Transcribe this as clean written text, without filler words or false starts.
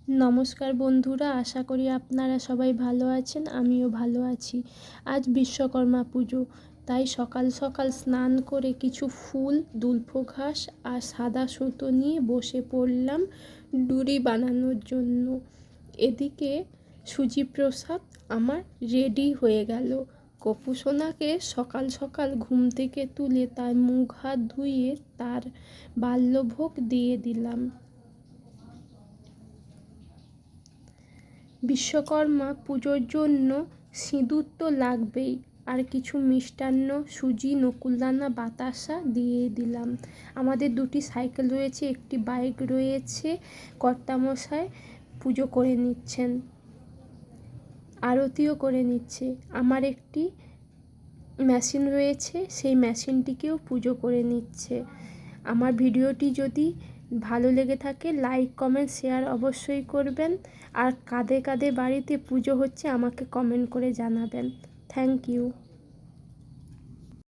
নমস্কার বন্ধুরা, আশা করি আপনারা সবাই ভালো আছেন। আমিও ভালো আছি। আজ বিশ্বকর্মা পুজো, তাই সকাল সকাল স্নান করে কিছু ফুল, দুলফো ঘাস আর সাদা সুতো নিয়ে বসে পড়লাম ডুরি বানানোর জন্য। এদিকে সুজি প্রসাদ আমার রেডি হয়ে গেল। কপু সোনাকে সকাল সকাল ঘুম থেকে তুলে তার মুখ হাত ধুইয়ে তার বাল্যভোগ দিয়ে দিলাম। বিশ্বকর্মা পুজোর জন্য সিঁদুর তো লাগবেই, আর কিছু মিষ্টান্ন, সুজি, নকুলদানা, বাতাসা দিয়ে দিলাম। আমাদের দুটি সাইকেল রয়েছে, একটি বাইক রয়েছে। কর্তামশাই পুজো করে নিচ্ছেন, আরতিও করে নিচ্ছে। আমার একটি মেশিন রয়েছে, সেই মেশিনটিকেও পুজো করে নিচ্ছে। আমার ভিডিওটি যদি ভালো লেগে থাকে লাইক, কমেন্ট, শেয়ার অবশ্যই করবেন। আর কাদের কাদের বাড়িতে পুজো হচ্ছে আমাকে কমেন্ট করে জানাবেন। Thank you.